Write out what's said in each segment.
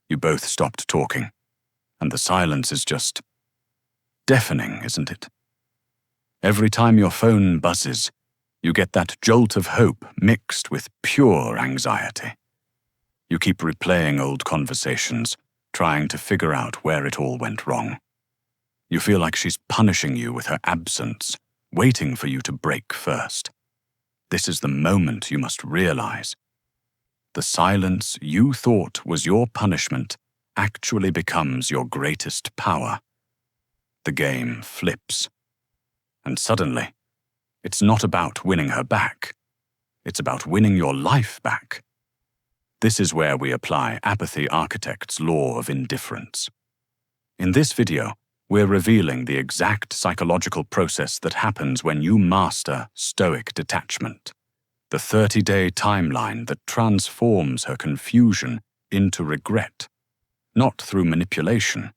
You both stopped talking, and the silence is just deafening, isn't it? Every time your phone buzzes, you get that jolt of hope mixed with pure anxiety. You keep replaying old conversations, trying to figure out where it all went wrong. You feel like she's punishing you with her absence, waiting for you to break first. This is the moment you must realize. The silence you thought was your punishment actually becomes your greatest power. The game flips. And suddenly, it's not about winning her back. It's about winning your life back. This is where we apply Apathy Architect's Law of Indifference. In this video, we're revealing the exact psychological process that happens when you master Stoic Detachment, the 30-day timeline that transforms her confusion into regret, not through manipulation,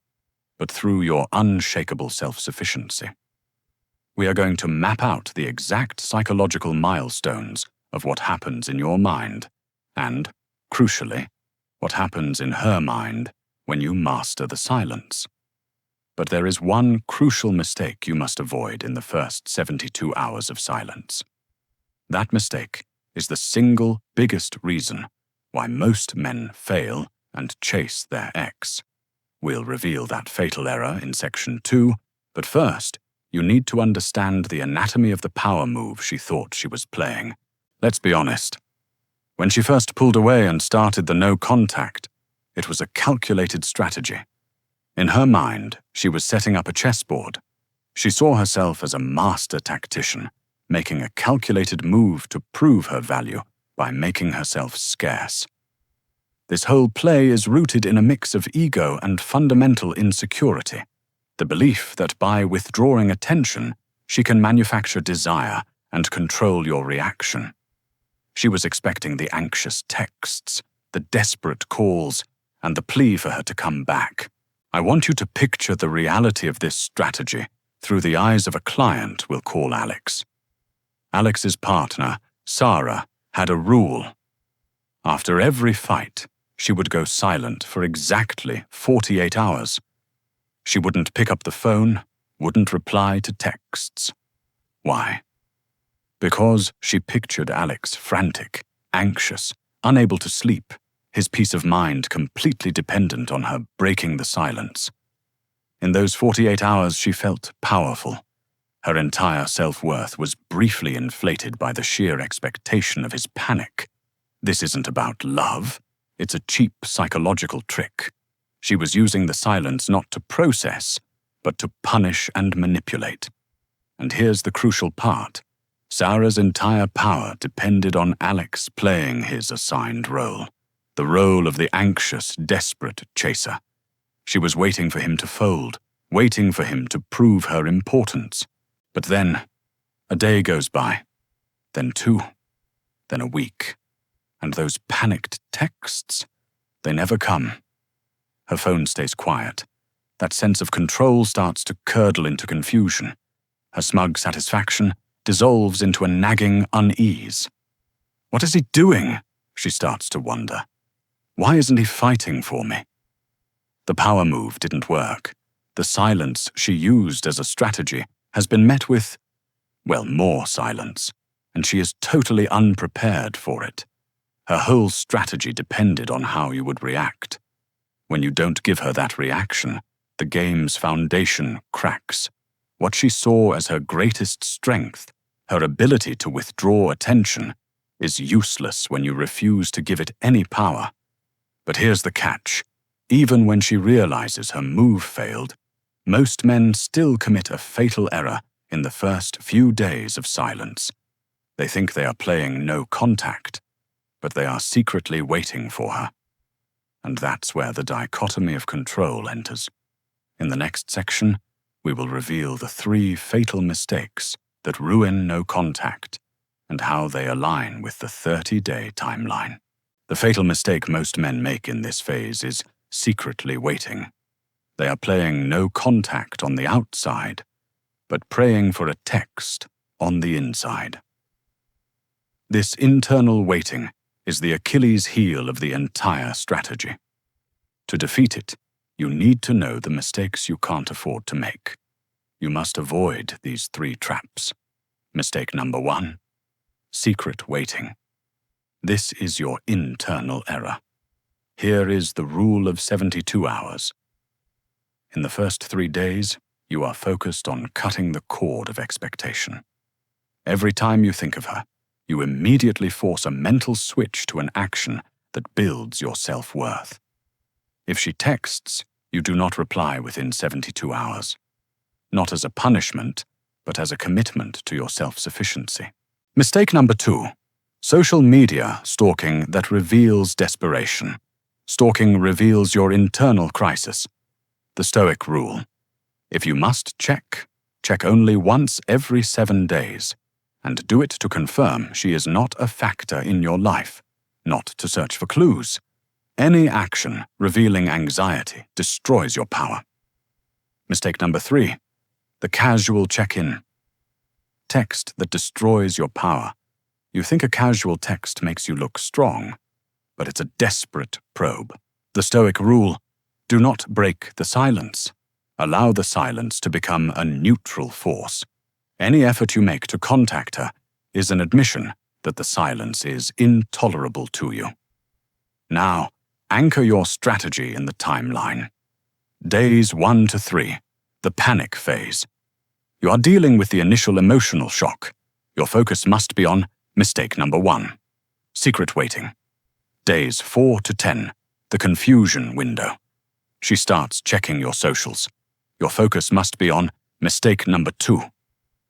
but through your unshakable self-sufficiency. We are going to map out the exact psychological milestones of what happens in your mind and, crucially, what happens in her mind when you master the silence. But there is one crucial mistake you must avoid in the first 72 hours of silence. That mistake is the single biggest reason why most men fail and chase their ex. We'll reveal that fatal error in Section 2, but first, you need to understand the anatomy of the power move she thought she was playing. Let's be honest. When she first pulled away and started the no contact, it was a calculated strategy. In her mind, she was setting up a chessboard. She saw herself as a master tactician, making a calculated move to prove her value by making herself scarce. This whole play is rooted in a mix of ego and fundamental insecurity, the belief that by withdrawing attention, she can manufacture desire and control your reaction. She was expecting the anxious texts, the desperate calls, and the plea for her to come back. I want you to picture the reality of this strategy through the eyes of a client we'll call Alex. Alex's partner, Sara, had a rule. After every fight, she would go silent for exactly 48 hours. She wouldn't pick up the phone, wouldn't reply to texts. Why? Because she pictured Alex frantic, anxious, unable to sleep, his peace of mind completely dependent on her breaking the silence. In those 48 hours, she felt powerful. Her entire self-worth was briefly inflated by the sheer expectation of his panic. This isn't about love. It's a cheap psychological trick. She was using the silence not to process, but to punish and manipulate. And here's the crucial part. Sara's entire power depended on Alex playing his assigned role, the role of the anxious, desperate chaser. She was waiting for him to fold, waiting for him to prove her importance. But then, a day goes by, then 2, then a week, and those panicked texts, they never come. Her phone stays quiet. That sense of control starts to curdle into confusion. Her smug satisfaction dissolves into a nagging unease. What is he doing? She starts to wonder. Why isn't he fighting for me? The power move didn't work. The silence she used as a strategy has been met with, well, more silence, and she is totally unprepared for it. Her whole strategy depended on how you would react. When you don't give her that reaction, the game's foundation cracks. What she saw as her greatest strength, her ability to withdraw attention, is useless when you refuse to give it any power. But here's the catch. Even when she realizes her move failed, most men still commit a fatal error in the first few days of silence. They think they are playing no contact, but they are secretly waiting for her. And that's where the dichotomy of control enters. In the next section, we will reveal the 3 fatal mistakes that ruin no contact and how they align with the 30-day timeline. The fatal mistake most men make in this phase is secretly waiting. They are playing no contact on the outside, but praying for a text on the inside. This internal waiting is the Achilles heel of the entire strategy. To defeat it, you need to know the mistakes you can't afford to make. You must avoid these 3 traps. Mistake number 1, secret waiting. This is your internal error. Here is the rule of 72 hours. In the first 3 days, you are focused on cutting the cord of expectation. Every time you think of her, you immediately force a mental switch to an action that builds your self-worth. If she texts, you do not reply within 72 hours. Not as a punishment, but as a commitment to your self-sufficiency. Mistake number 2, social media stalking that reveals desperation. Stalking reveals your internal crisis. The Stoic rule: if you must check, check only once every 7 days, and do it to confirm she is not a factor in your life, not to search for clues. Any action revealing anxiety destroys your power. Mistake number 3, the casual check-in. Text that destroys your power. You think a casual text makes you look strong, but it's a desperate probe. The Stoic rule: do not break the silence. Allow the silence to become a neutral force. Any effort you make to contact her is an admission that the silence is intolerable to you. Now, anchor your strategy in the timeline. Days 1 to 3, the panic phase. You are dealing with the initial emotional shock. Your focus must be on mistake number 1, secret waiting. Days 4 to 10, the confusion window. She starts checking your socials. Your focus must be on mistake number 2,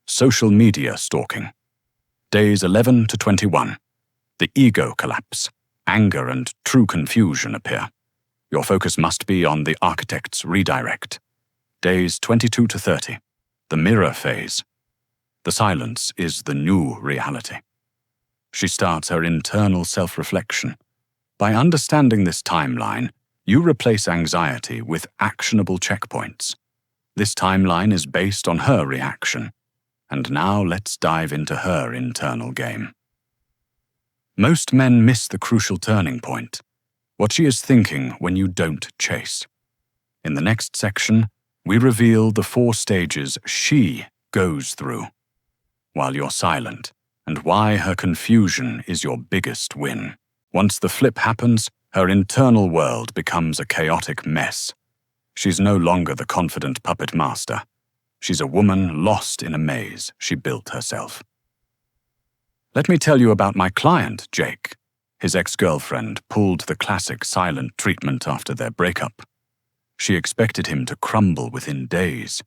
social media stalking. Days 11 to 21, the ego collapse. Anger and true confusion appear. Your focus must be on the architect's redirect. Days 22 to 30, the mirror phase. The silence is the new reality. She starts her internal self-reflection. By understanding this timeline, you replace anxiety with actionable checkpoints. This timeline is based on her reaction. And now let's dive into her internal game. Most men miss the crucial turning point, what she is thinking when you don't chase. In the next section, we reveal the 4 stages she goes through while you're silent, and why her confusion is your biggest win. Once the flip happens, her internal world becomes a chaotic mess. She's no longer the confident puppet master. She's a woman lost in a maze she built herself. Let me tell you about my client, Jake. His ex-girlfriend pulled the classic silent treatment after their breakup. She expected him to crumble within days.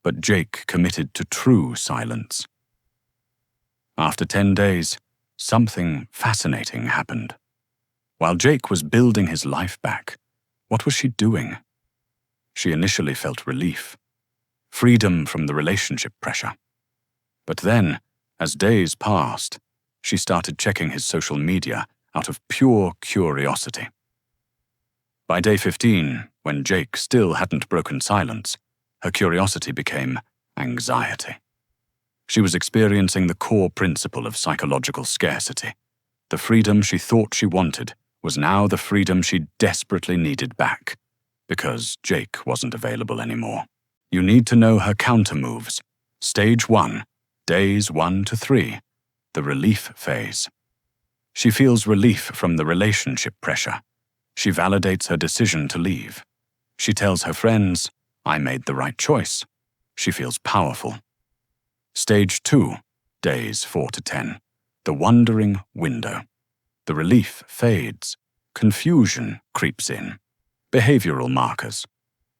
But Jake committed to true silence. After 10 days, something fascinating happened. While Jake was building his life back, what was she doing? She initially felt relief, freedom from the relationship pressure. But then, as days passed, she started checking his social media out of pure curiosity. By day 15, when Jake still hadn't broken silence, her curiosity became anxiety. She was experiencing the core principle of psychological scarcity. The freedom she thought she wanted was now the freedom she desperately needed back, because Jake wasn't available anymore. You need to know her countermoves. Stage 1, days 1 to 3, the relief phase. She feels relief from the relationship pressure. She validates her decision to leave. She tells her friends, "I made the right choice." She feels powerful. Stage 2, days 4 to 10, the wandering window. The relief fades. Confusion creeps in. Behavioral markers.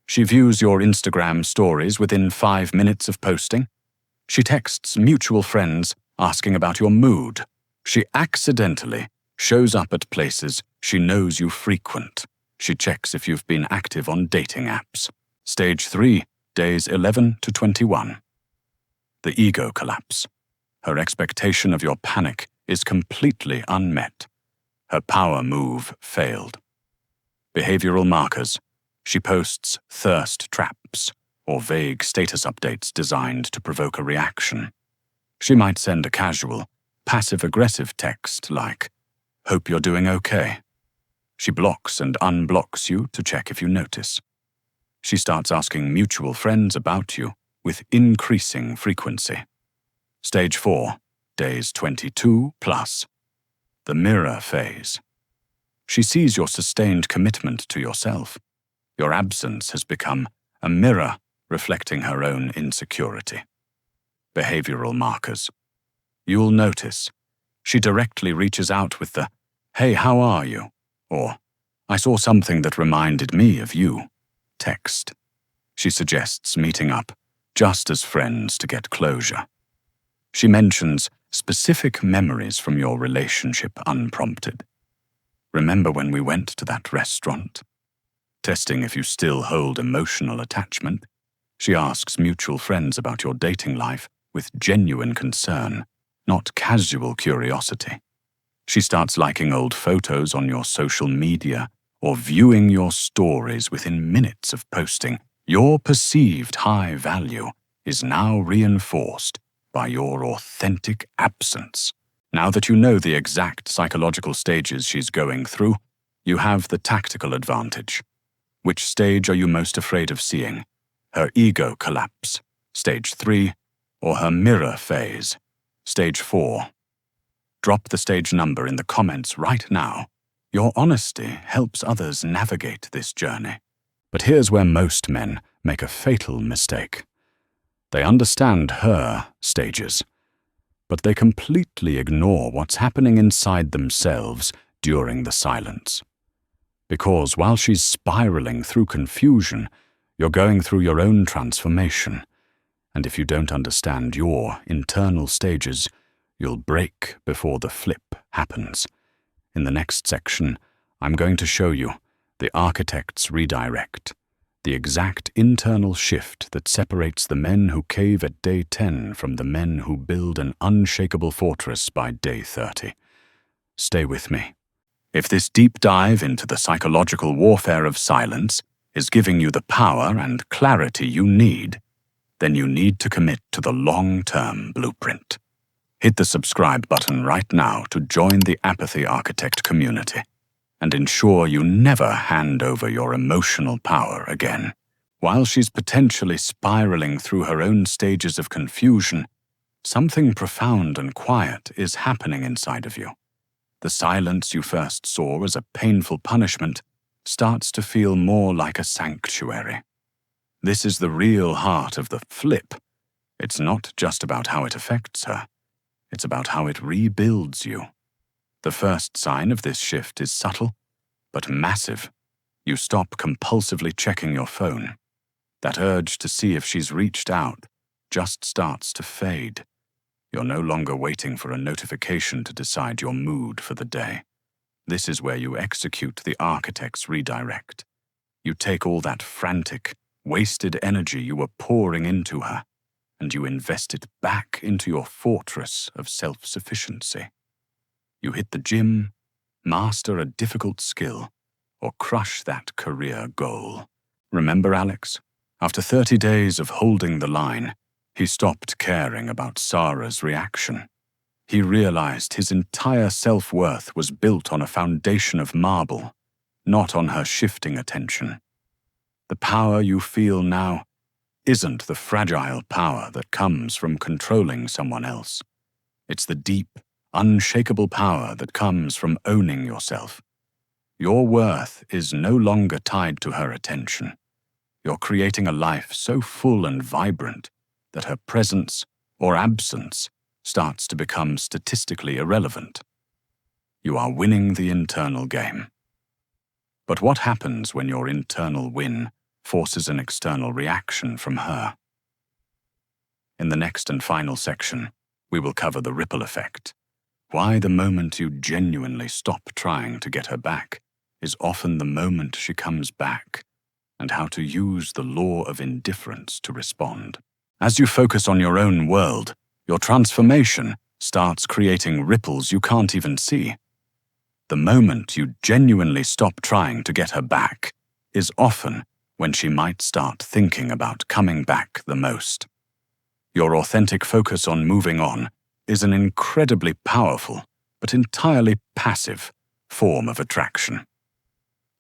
She views your Instagram stories within 5 minutes of posting. She texts mutual friends asking about your mood. She accidentally shows up at places she knows you frequent. She checks if you've been active on dating apps. Stage 3, days 11 to 21. The ego collapse. Her expectation of your panic is completely unmet. Her power move failed. Behavioral markers. She posts thirst traps or vague status updates designed to provoke a reaction. She might send a casual, passive-aggressive text like, "Hope you're doing okay." She blocks and unblocks you to check if you notice. She starts asking mutual friends about you with increasing frequency. Stage 4, days 22 plus. The mirror phase. She sees your sustained commitment to yourself. Your absence has become a mirror reflecting her own insecurity. Behavioral markers. You'll notice she directly reaches out with the, "Hey, how are you?" or "I saw something that reminded me of you" text. She suggests meeting up, just as friends to get closure. She mentions specific memories from your relationship unprompted. "Remember when we went to that restaurant?" Testing if you still hold emotional attachment, she asks mutual friends about your dating life with genuine concern, not casual curiosity. She starts liking old photos on your social media or viewing your stories within minutes of posting. Your perceived high value is now reinforced by your authentic absence. Now that you know the exact psychological stages she's going through, you have the tactical advantage. Which stage are you most afraid of seeing? Her ego collapse, stage 3, or her mirror phase, stage 4? Drop the stage number in the comments right now. Your honesty helps others navigate this journey. But here's where most men make a fatal mistake. They understand her stages, but they completely ignore what's happening inside themselves during the silence. Because while she's spiraling through confusion, you're going through your own transformation. And if you don't understand your internal stages, you'll break before the flip happens. In the next section, I'm going to show you the architect's redirect, the exact internal shift that separates the men who cave at day 10 from the men who build an unshakable fortress by day 30. Stay with me. If this deep dive into the psychological warfare of silence is giving you the power and clarity you need, then you need to commit to the long-term blueprint. Hit the subscribe button right now to join the Apathy Architect community and ensure you never hand over your emotional power again. While she's potentially spiraling through her own stages of confusion, something profound and quiet is happening inside of you. The silence you first saw as a painful punishment starts to feel more like a sanctuary. This is the real heart of the flip. It's not just about how it affects her. It's about how it rebuilds you. The first sign of this shift is subtle, but massive. You stop compulsively checking your phone. That urge to see if she's reached out just starts to fade. You're no longer waiting for a notification to decide your mood for the day. This is where you execute the architect's redirect. You take all that frantic, wasted energy you were pouring into her, and you invest it back into your fortress of self-sufficiency. You hit the gym, master a difficult skill, or crush that career goal. Remember Alex? After 30 days of holding the line, he stopped caring about Sara's reaction. He realized his entire self-worth was built on a foundation of marble, not on her shifting attention. The power you feel now isn't the fragile power that comes from controlling someone else. It's the deep, unshakable power that comes from owning yourself. Your worth is no longer tied to her attention. You're creating a life so full and vibrant that her presence or absence starts to become statistically irrelevant. You are winning the internal game. But what happens when your internal win forces an external reaction from her? In the next and final section, we will cover the ripple effect. Why the moment you genuinely stop trying to get her back is often the moment she comes back, and how to use the law of indifference to respond. As you focus on your own world, your transformation starts creating ripples you can't even see. The moment you genuinely stop trying to get her back is often when she might start thinking about coming back the most. Your authentic focus on moving on is an incredibly powerful, but entirely passive, form of attraction.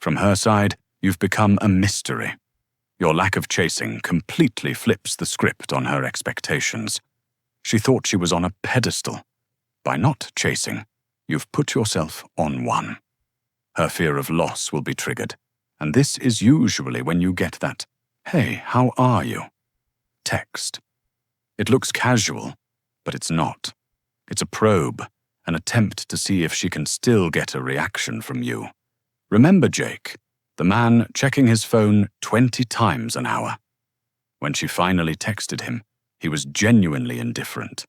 From her side, you've become a mystery. Your lack of chasing completely flips the script on her expectations. She thought she was on a pedestal. By not chasing, you've put yourself on one. Her fear of loss will be triggered, and this is usually when you get that, "Hey, how are you?" text. It looks casual, but it's not. It's a probe, an attempt to see if she can still get a reaction from you. Remember Jake, the man checking his phone 20 times an hour. When she finally texted him, he was genuinely indifferent.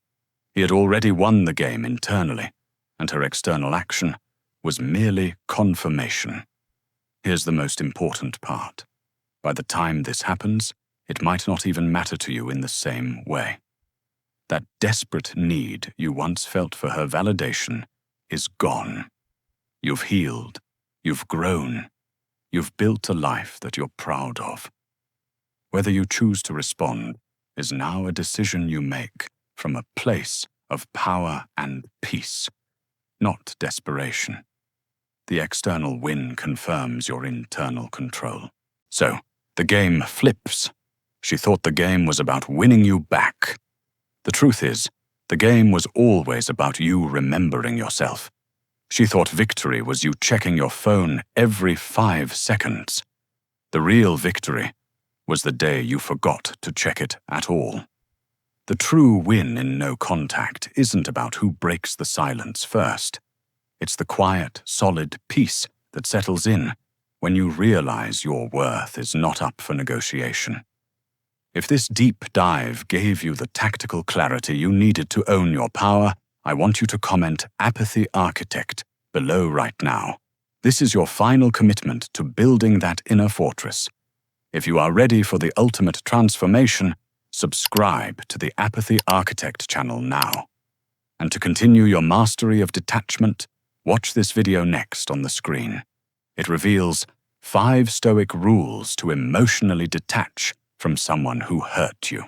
He had already won the game internally, and her external action was merely confirmation. Here's the most important part. By the time this happens, it might not even matter to you in the same way. That desperate need you once felt for her validation is gone. You've healed. You've grown. You've built a life that you're proud of. Whether you choose to respond is now a decision you make from a place of power and peace, not desperation. The external win confirms your internal control. So, the game flips. She thought the game was about winning you back. The truth is, the game was always about you remembering yourself. She thought victory was you checking your phone every 5 seconds. The real victory was the day you forgot to check it at all. The true win in no contact isn't about who breaks the silence first. It's the quiet, solid peace that settles in when you realize your worth is not up for negotiation. If this deep dive gave you the tactical clarity you needed to own your power, I want you to comment Apathy Architect below right now. This is your final commitment to building that inner fortress. If you are ready for the ultimate transformation, subscribe to the Apathy Architect channel now. And to continue your mastery of detachment, watch this video next on the screen. It reveals 5 Stoic rules to emotionally detach from someone who hurt you.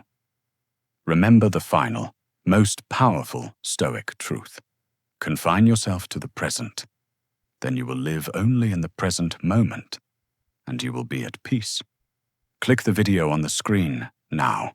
Remember the final, most powerful Stoic truth. Confine yourself to the present. Then you will live only in the present moment, and you will be at peace. Click the video on the screen now